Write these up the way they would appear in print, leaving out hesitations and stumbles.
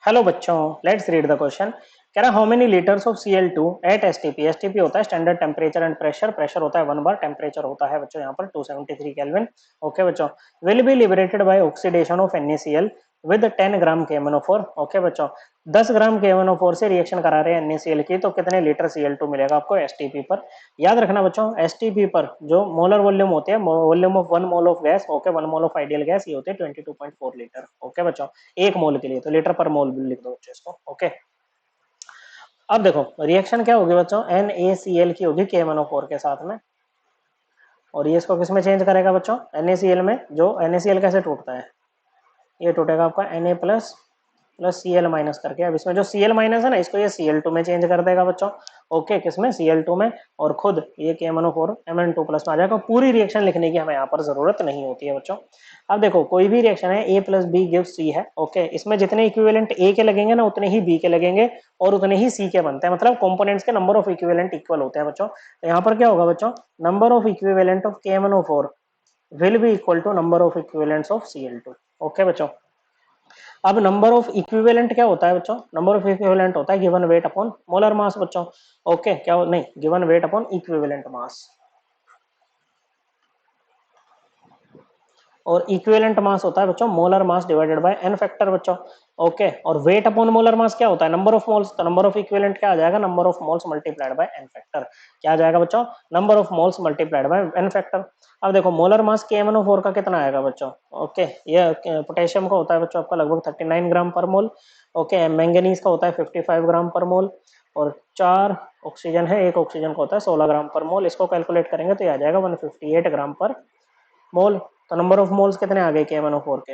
Hello बच्चों, let's read the question. कह रहा how many litres of Cl2 at STP. STP होता है standard temperature and pressure. Pressure होता है 1 बार, टेम्परेचर होता है बच्चों यहाँ पर 273 केल्विन। ओके बच्चों, will be liberated bye oxidation of NaCl with 10 gram KMnO4। Okay बच्चों, 10 ग्राम KMnO4 से रिएक्शन करा रहे हैं NaCl की, तो कितने लीटर Cl2 मिलेगा आपको एसटीपी पर। याद रखना बच्चों, एसटीपी पर जो मोलर वॉल्यूम होते हैं, volume of 1 mole of gas, okay 1 mole of ideal gas, ये होते हैं 22.4 लीटर। ओके बच्चों, एक मोल के लिए तो लीटर पर मोल भी लिख दो बच्चों इसको। ओके, अब देखो रिएक्शन क्या होगी बच्चों, NaCl की होगी KMnO4 के साथ में, और ये इसको किस में चेंज करेगा बच्चों, NaCl में। जो NaCl कैसे टूटता है, ये टूटेगा आपका Na plus plus Cl minus करके। अब इसमें जो Cl माइनस है ना, इसको ये Cl2 में चेंज कर देगा बच्चों। ओके, किसमें, Cl2 में, और खुद ये KMnO4 Mn2 प्लस में आ जाएगा। पूरी रिएक्शन लिखने की हमें यहाँ पर जरूरत नहीं होती है बच्चों। अब देखो कोई भी रिएक्शन है A plus B gives C है। ओके, इसमें जितने इक्विवेलेंट A के लगेंगे ना, उतने ही B के लगेंगे और उतने ही C के बनते हैं। मतलब कंपोनेंट्स के नंबर ऑफ इक्विवेलेंट इक्वल होते हैं बच्चों। तो यहाँ पर क्या होगा बच्चों, number of equivalent of KMnO4 will be equal to number of equivalents of Cl2। Okay बच्चों, अब नंबर ऑफ इक्विवेलेंट क्या होता है बच्चों, नंबर ऑफ इक्विवेलेंट होता है given weight upon molar mass बच्चों। ओके, क्या नहीं, given weight upon equivalent mass, और इक्विवेलेंट मास होता है बच्चों molar mass divided by n factor बच्चों। ओके, और वेट अपॉन मोलर मास क्या होता है, नंबर ऑफ मोल्स। तो नंबर ऑफ इक्विवेलेंट क्या आ जाएगा, number of moles multiplied by n factor. क्या आ जाएगा बच्चों, number of moles multiplied by n factor. अब देखो मोलर मास KMnO4 का कितना आएगा बच्चों। ओके, ये पोटेशियम का होता है बच्चों आपका लगभग 39 ग्राम पर मोल। ओके, मैंगनीज का होता है 55 ग्राम पर मोल, और 4 ऑक्सीजन है, एक ऑक्सीजन का होता है 16 ग्राम पर मोल। इसको कैलकुलेट करेंगे तो ये आ जाएगा 158 ग्राम पर मोल। तो नंबर ऑफ मोल्स कितने आ गए KMnO4 के,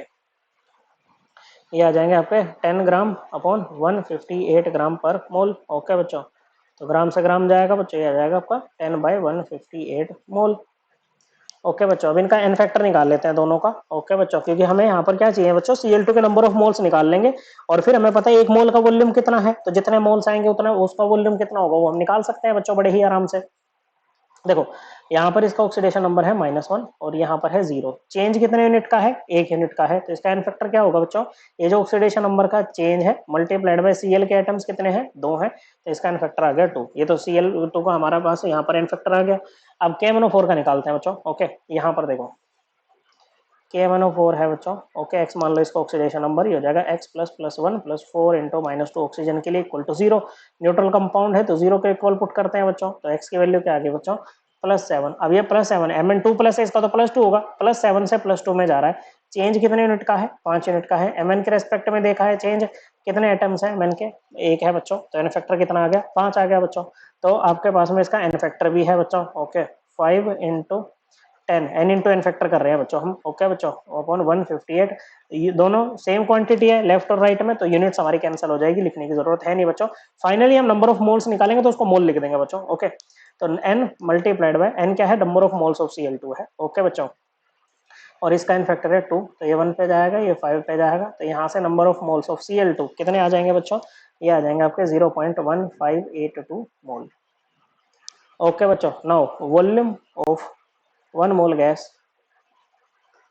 ये आ जाएंगे आपके 10 ग्राम अपॉन 158 ग्राम पर मोल। ओके बच्चों, तो ग्राम से ग्राम जाएगा बच्चों, ये आ जाएगा आपका 10/158 मोल। ओके बच्चों, अब इनका एन फैक्टर निकाल लेते हैं दोनों का। ओके बच्चों, क्योंकि हमें यहाँ पर क्या चाहिए बच्चों, Cl2 के नंबर ऑफ मोल्स निकाल लेंगे, और फिर हमें पता है एक मोल का वॉल्यूम कितना है, तो जितने मोल्स आएंगे उतना उसका वॉल्यूम कितना होगा वो हम निकाल सकते हैं बच्चों बड़े ही आराम से। देखो यहाँ पर इसका ऑक्सीडेशन नंबर है -1 और यहाँ पर है 0। चेंज कितने यूनिट का है, 1 यूनिट का है, तो इसका एन फैक्टर क्या होगा बच्चों, ये जो ऑक्सीडेशन नंबर का चेंज है मल्टीप्लाइड बाय Cl के एटम्स कितने हैं, 2 हैं, तो इसका एन फैक्टर आ गया 2। ये तो Cl2 का हमारा पास यहाँ पर एन फैक्टर आ गया। अब KMnO4 का निकालते हैं बच्चों। ओके, यहाँ पर देखो KMnO4 है बच्चों। ओके, x मान लो इसका ऑक्सीडेशन नंबर, ये हो जाएगा x plus plus 1 plus 4 into -2 oxygen के लिए इक्वल टू 0। न्यूट्रल कंपाउंड है तो 0 के इक्वल पुट करते हैं बच्चों, तो x की वैल्यू क्या आ गई बच्चों, +7। अब ये +7 Mn2 प्लस है, इसका तो +2 होगा, +7 से +2 में जा रहा है। चेंज कितने यूनिट का है, 5 यूनिट का है। Mn के रेस्पेक्ट में देखा है चेंज, कितने एटम्स हैं Mn के, 1 है बच्चों, तो एन फैक्टर कितना आ गया, 5 आ गया बच्चों। तो आपके पास में इसका एन फैक्टर भी है बच्चों। Okay, 5 into 10, n into n factor कर रहे हैं बच्चों हम। ओके बच्चों, अपॉन 158, ये दोनों सेम क्वांटिटी है लेफ्ट और राइट में, तो यूनिट्स हमारी कैंसिल हो जाएगी, लिखने की जरूरत है नहीं बच्चों। फाइनली हम नंबर ऑफ मोल्स निकालेंगे तो उसको मोल लिख देंगे बच्चों। ओके, तो n मल्टीप्लाइड बाय n क्या है, number of moles of Cl2 है। ओके बच्चों, और इसका एन फैक्टर है 2, तो ये 1 पे जाएगा, ये 5 पे जाएगा, तो यहाँ से number of moles of Cl2 कितने आ जाएंगे बच्चों, ये आ जाएंगे आपके 0.1582 मोल। ओके बच्चों, now volume of 1 mole gas,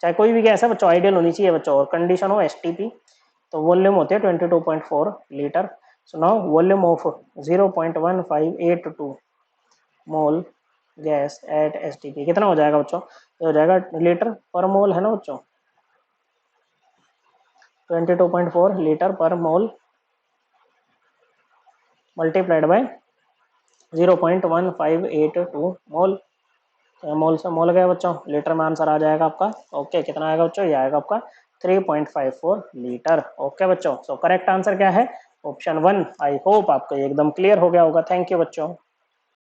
चाहे कोई भी गैस है बच्चों, आइडियल होनी चाहिए बच्चों, और कंडीशन हो एसटीपी, तो वॉल्यूम होते हैं 22.4 litre. So now volume of 0.1582 mole gas at STP कितना हो जाएगा बच्चों, ये हो जाएगा लीटर पर मोल है ना बच्चों, 22.4 लीटर पर मोल मल्टीप्लाइड बाय 0.1582 मोल। मोल से मोल गया बच्चों, लीटर में आंसर आ जाएगा आपका। ओके, कितना आएगा बच्चों, ये आएगा आपका 3.54 लीटर। ओके बच्चों, सो करेक्ट आंसर क्या है, ऑप्शन 1। आई होप आपको एकदम क्लियर हो गया होगा। थैंक यू बच्चों।